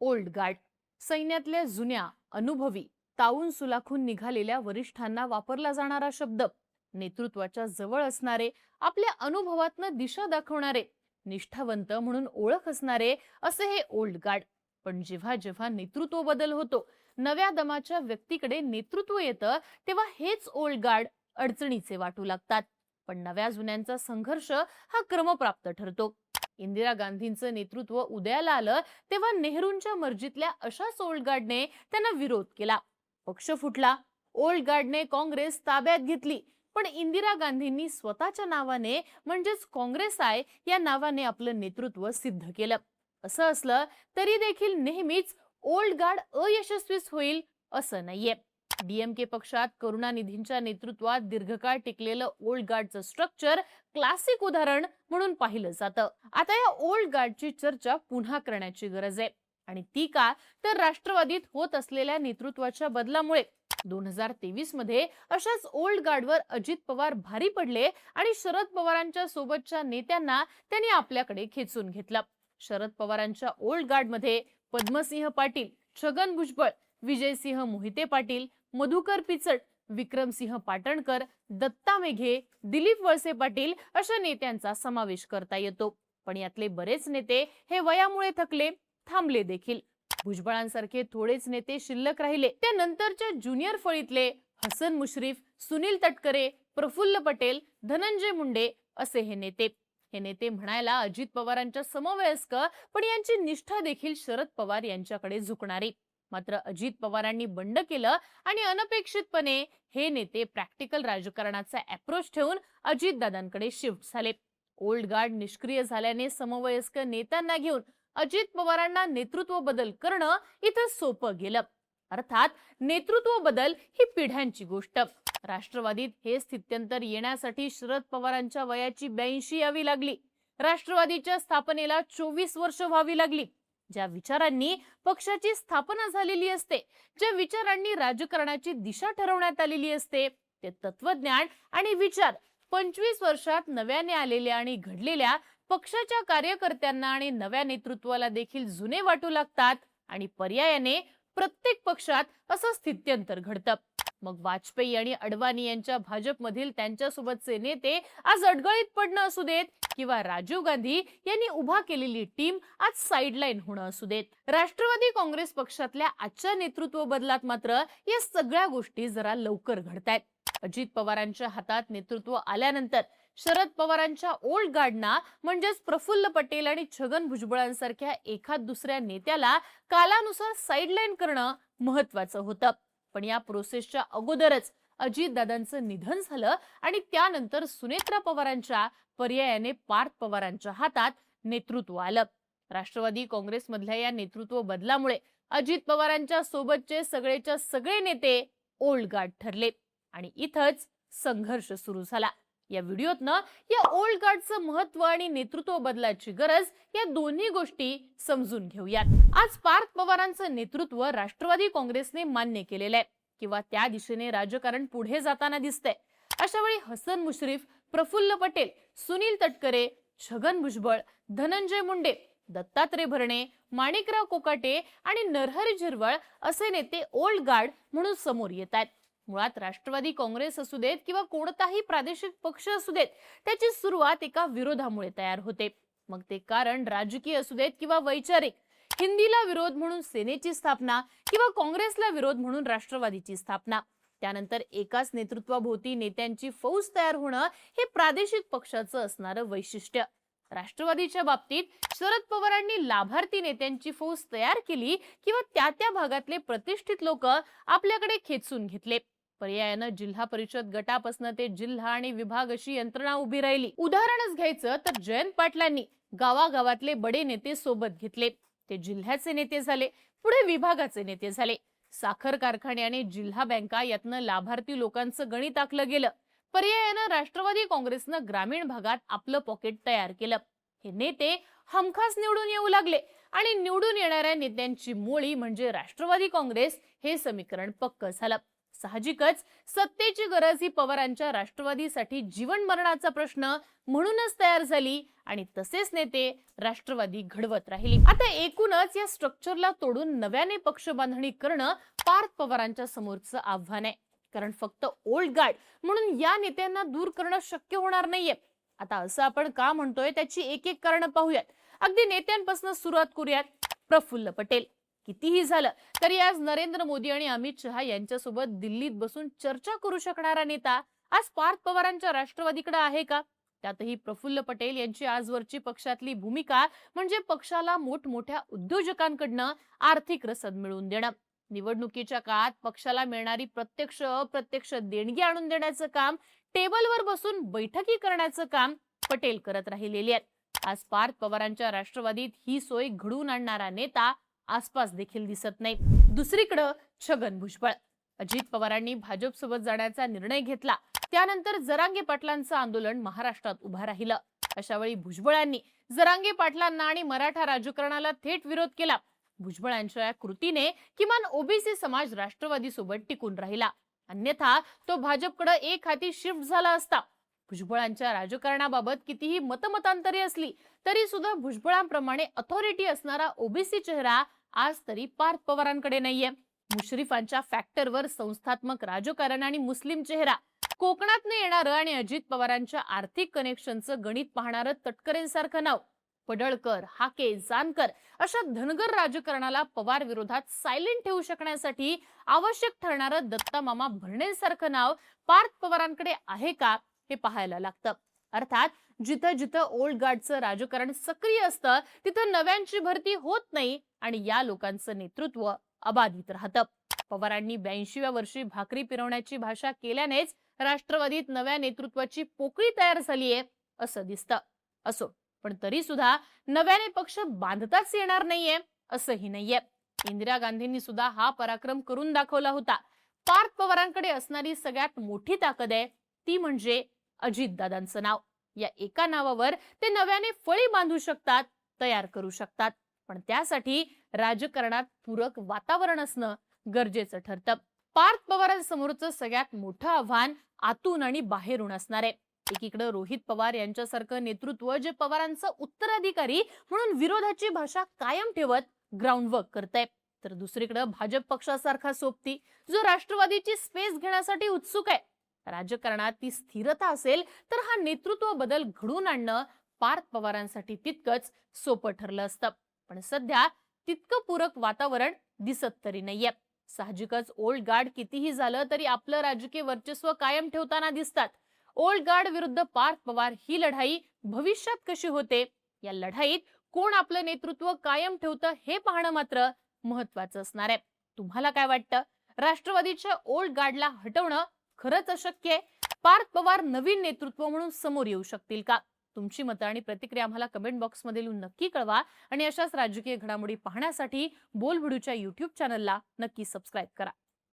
Old guard सैन्यातल्या जुन्या, अनुभवी, तावून सुलाखून निघालेल्या वरिष्ठांना वापरला जाणारा शब्द. नेतृत्वाच्या जवळ असणारे, आपल्या अनुभवातनं दिशा दाखवणारे, निष्ठावंत म्हणून ओळख असणारे असे हे ओल्ड गार्ड. पण जेव्हा जेव्हा नेतृत्व बदल होतो, नव्या दमाच्या व्यक्तीकडे नेतृत्व येतं, तेव्हा हेच ओल्ड गार्ड अडचणीचे वाटू लागतात. पण नव्या जुन्यांचा संघर्ष हा क्रमप्राप्त ठरतो. इंदिरा गांधींचं नेतृत्व उदयाला आलं तेव्हा नेहरूंच्या मर्जीतल्या अशाच ओल्ड गार्डने त्यांना विरोध केला. पक्ष फुटला. ओल्ड गार्डने काँग्रेस ताब्यात घेतली. पण इंदिरा गांधींनी स्वतःच्या नावाने म्हणजेच काँग्रेस आय या नावाने आपलं नेतृत्व सिद्ध केलं. असं असलं तरी देखील नेहमीच ओल्ड गार्ड अयशस्वीच होईल असं नाहीये. डीएमके पक्षात करुणानिधींच्या नेतृत्वात दीर्घकाळ टिकलेलं ओल्ड गार्डचं स्ट्रक्चर क्लासिक उदाहरण म्हणून पाहिलं जातं. आता या ओल्ड गार्डची चर्चा पुन्हा करण्याची गरज आहे. आणि ती का, तर राष्ट्रवादीत होत असलेल्या नेतृत्वाच्या बदलामुळे. 2023 मध्ये अशाच ओल्ड गार्डवर अजित पवार भारी पडले आणि शरद पवारांच्या सोबतच्या नेत्यांना त्यांनी आपल्याकडे खेचून घेतलं. शरद पवारांच्या ओल्ड गार्डमध्ये पद्मसिंह पाटील, छगन भुजबळ, विजयसिंह मोहिते पाटील, मधुकर पिचड, विक्रमसिंह पाटणकर, दत्ता मेघे, दिलीप वळसे पाटील अशा नेत्यांचा समावेश करता येतो. पण यातले बरेच नेते हे वयामुळे थकले, थांबले देखील. भुजबळांसारखे थोडेच नेते शिल्लक राहिले. त्यानंतरच्या ज्युनियर फळीतले हसन मुश्रीफ, सुनील तटकरे, प्रफुल्ल पटेल, धनंजय मुंडे असे हे नेते. हे नेते म्हणायला अजित पवारांच्या समवयस्क, पण यांची निष्ठा देखील शरद पवार यांच्याकडे झुकणारी. मात्र अजित पवारांनी बंड केलं आणि अनपेक्षितपणे हे नेते प्रॅक्टिकल राजकारणाचा अप्रोच ठेवून अजितदादांकडे शिफ्ट झाले. ओल्ड गार्ड निष्क्रिय झाल्याने समवयस्क नेत्यांना घेऊन अजित पवारांना नेतृत्व बदल करणं इथं सोपं गेलं. अर्थात नेतृत्व बदल ही पिढ्यांची गोष्ट. राष्ट्रवादीत हे स्थित्यंतर येण्यासाठी शरद पवारांच्या वयाची 82 यावी लागली. राष्ट्रवादीच्या स्थापनेला 24 वर्ष व्हावी लागली. ज्या विचारांनी पक्षाची स्थापना झालेली असते, ज्या विचारांनी राजकारणाची दिशा ठरवण्यात आलेली असते, ते तत्वज्ञान आणि विचार 25 वर्षात नव्याने आलेल्या आणि घडलेल्या पक्षाच्या कार्यकर्त्यांना आणि नव्या नेतृत्वाला देखील जुने वाटू लागतात. आणि पर्यायाने प्रत्येक पक्षात असं स्थित्यंतर घडतं. मग वाजपेयी आणि अडवाणी यांच्या भाजपमधील त्यांच्यासोबतचे नेते आज अडगळीत पडणं असू देत, किंवा राजीव गांधी यांनी उभा केलेली टीम आज साइडलाईन होणं असू देत, राष्ट्रवादी काँग्रेस पक्षातल्या आजच्या नेतृत्व बदलात मात्र या सगळ्या गोष्टी जरा लवकर घडतायत. अजित पवारांच्या हातात नेतृत्व आल्यानंतर शरद पवारांच्या ओल्ड गार्डना म्हणजेच प्रफुल्ल पटेल आणि छगन भुजबळांसारख्या एखाद दुसऱ्या नेत्याला कालानुसार साइडलाईन करणं महत्वाचं होतं. पण या प्रोसेसच्या अगोदरच अजितदादांचं निधन झालं आणि त्यानंतर सुनेत्रा पवारांच्या पर्यायाने पार्थ पवारांच्या हातात नेतृत्व आलं. राष्ट्रवादी काँग्रेसमधल्या या नेतृत्व बदलामुळे अजित पवारांच्या सोबतचे सगळेच्या सगळे नेते ओल्ड गार्ड ठरले आणि इथंच संघर्ष सुरू झाला. या व्हिडिओतनं या ओल्ड गार्डचं महत्व आणि नेतृत्व बदलाची गरज या दोन्ही गोष्टी समजून घेऊयात. आज पार्थ पवारांचं नेतृत्व राष्ट्रवादी काँग्रेसने मान्य केलेलं आहे किंवा त्या दिशेने राजकारण पुढे जाताना दिसतंय. अशा वेळी हसन मुश्रीफ, प्रफुल्ल पटेल, सुनील तटकरे, छगन भुजबळ, धनंजय मुंडे, दत्तात्रय भरणे, माणिकराव कोकाटे आणि नरहरी झिरवळ असे नेते ओल्ड गार्ड म्हणून समोर येत आहेत. मुळात राष्ट्रवादी काँग्रेस असू देत किंवा कोणताही प्रादेशिक पक्ष असू देत, त्याची सुरुवात एका विरोधामुळे तयार होते. मग ते कारण राजकीय असू देत किंवा वैचारिक. हिंदीला विरोध म्हणून सेनेची स्थापना किंवा काँग्रेसला विरोध म्हणून राष्ट्रवादीची स्थापना. त्यानंतर एकाच नेतृत्वाभोवती नेत्यांची फौज तयार होणं हे प्रादेशिक पक्षाचं असणारं वैशिष्ट्य. राष्ट्रवादीच्या बाबतीत शरद पवारांनी लाभार्थी नेत्यांची फौज तयार केली किंवा त्या भागातले प्रतिष्ठित लोक आपल्याकडे खेचून घेतले. पर्यायानं जिल्हा परिषद गटापासून ते जिल्हा आणि विभाग अशी यंत्रणा उभी राहिली. उदाहरणच घ्यायचं तर जयंत पाटलांनी गावागावातले बडे नेते सोबत घेतले. ते जिल्ह्याचे नेते झाले, पुढे विभागाचे नेते झाले. साखर कारखाने आणि जिल्हा बँका यातनं लाभार्थी लोकांचं गणित आखलं गेलं. पर्यायानं राष्ट्रवादी काँग्रेसनं ग्रामीण भागात आपलं पॉकेट तयार केलं. हे नेते हमखास निवडून येऊ लागले आणि निवडून येणाऱ्या नेत्यांची मोळी म्हणजे राष्ट्रवादी काँग्रेस हे समीकरण पक्क झालं. साहजिकच सत्तेची गरज ही पवारांच्या राष्ट्रवादीसाठी जीवन मरणाचा प्रश्न म्हणूनच तयार झाली आणि तसेच नेते राष्ट्रवादी घडवत राहिली. आता एकूणच या स्ट्रक्चरला तोडून नव्याने पक्ष बांधणी करणं पार्थ पवारांच्या समोरचं आव्हान आहे. कारण फक्त ओल्ड गार्ड म्हणून या नेत्यांना दूर करणं शक्य होणार नाहीये. आता असं आपण का म्हणतोय त्याची एक एक कारणं पाहूयात. अगदी नेत्यांपासून सुरुवात करूयात. प्रफुल्ल पटेल. कितीही झालं तरी आज नरेंद्र मोदी आणि अमित शहा यांच्यासोबत दिल्लीत बसून चर्चा करू शकणारा नेता आज पार्थ पवारांच्या राष्ट्रवादीकडे आहे का? त्यातही प्रफुल्ल पटेल यांची आजवरची पक्षातली भूमिका म्हणजे पक्षाला मोठमोठ्या उद्योजकांकडनं आर्थिक रसद मिळवून देणं, निवडणुकीच्या काळात पक्षाला मिळणारी प्रत्यक्ष अप्रत्यक्ष देणगी आणून देण्याचं काम, टेबलवर बसून बैठकी करण्याचं काम पटेल करत राहिलेले आहेत. आज पार्थ पवारांच्या राष्ट्रवादीत ही सोय घडवून आणणारा नेता आसपास देखील दिसत नाही. दुसरीकडे छगन भुजबळ. अजित पवारांनी भाजपसोबत जाण्याचा निर्णय घेतला त्यानंतर जरांगे पाटलांचं आंदोलन महाराष्ट्रात उभा राहिलं. अशा वेळी भुजबळांनी जरांगे पाटलांना आणि मराठा राजकारणाला थेट विरोध केला. भुजबळांच्या या कृतीने किमान ओबीसी समाज राष्ट्रवादी सोबत टिकून राहिला, अन्यथा तो भाजपकडे एक हाती शिफ्ट झाला असता. भुजबळांच्या राजकारणाबाबत कितीही मतमतांतरे असली तरी सुद्धा भुजबळांप्रमाणे अथॉरिटी असणारा ओबीसी चेहरा आज तरी पार्थ पवारांकडे नाहीये. मुश्रीफांच्या फॅक्टरवर संस्थात्मक राजकारण आणि मुस्लिम चेहरा, कोकणातनं येणारं आणि अजित पवारांच्या आर्थिक कनेक्शनचं गणित पाहणारं तटकरेंसारखं नाव, पडळकर, हाके, जानकर अशा धनगर राजकारणाला पवार विरोधात सायलेंट ठेवू शकण्यासाठी आवश्यक ठरणारं दत्तामामा भरणेंसारखं नाव पार्थ पवारांकडे आहे का हे पाहायला लागतं. अर्थात जिथं जिथं ओल्ड गार्डचं राजकारण सक्रिय असतं तिथं नव्यांची भरती होत नाही आणि या लोकांचं नेतृत्व अबाधित राहतं. पवारांनी 82व्या वर्षी भाकरी फिरवण्याची भाषा केल्यानेच राष्ट्रवादीत नव्या नेतृत्वाची पोकळी तयार झालीये असं दिसतं. असो, पण तरी सुद्धा नव्याने पक्ष बांधताच येणार नाहीये असंही नाहीये. इंदिरा गांधींनी सुद्धा हा पराक्रम करून दाखवला होता. पार्थ पवारांकडे असणारी सगळ्यात मोठी ताकद आहे ती म्हणजे अजितदादांचं नाव. या एका नावावर ते नव्याने फळी बांधू शकतात, तयार करू शकतात. पण त्यासाठी राजकारणात पूरक वातावरण असणं गरजेचं ठरतं. पार्थ पवारांसमोरचं सगळ्यात मोठं आव्हान आतून आणि बाहेरून असणार आहे. एकीकडे रोहित पवार यांच्यासारखं नेतृत्व जे पवारांचं उत्तराधिकारी म्हणून विरोधाची भाषा कायम ठेवत ग्राउंडवर्क करतंय, तर दुसरीकडे भाजप पक्षासारखा सोबती जो राष्ट्रवादीची स्पेस घेण्यासाठी उत्सुक आहे. राजकारणात ती स्थिरता असेल तर हा नेतृत्व बदल घडवून आणणं पार्थ पवारांसाठी तितकंच सोपं ठरलं असतं. पण सध्या तितकं पूरक वातावरण दिसत तरी नाहीये. साहजिकच ओल्ड गार्ड कितीही झालं तरी आपलं राजकीय वर्चस्व कायम ठेवताना दिसतात. ओल्ड गार्ड विरुद्ध पार्थ पवार ही लढाई भविष्यात कशी होते, या लढाईत कोण आपलं नेतृत्व कायम ठेवतं हे पाहणं मात्र महत्वाचं असणार आहे. तुम्हाला काय वाटतं? राष्ट्रवादीच्या ओल्ड गार्डला हटवणं खरंच अशक्य आहे? पार्थ पवार नवीन नेतृत्व म्हणून समोर येऊ शकतील का? तुमची मतं आणि प्रतिक्रिया आम्हाला कमेंट बॉक्समध्ये लिहून नक्की कळवा आणि अशाच राजकीय घडामोडी पाहण्यासाठी बोलबिडूच्या YouTube चॅनलला नक्की सबस्क्राईब करा.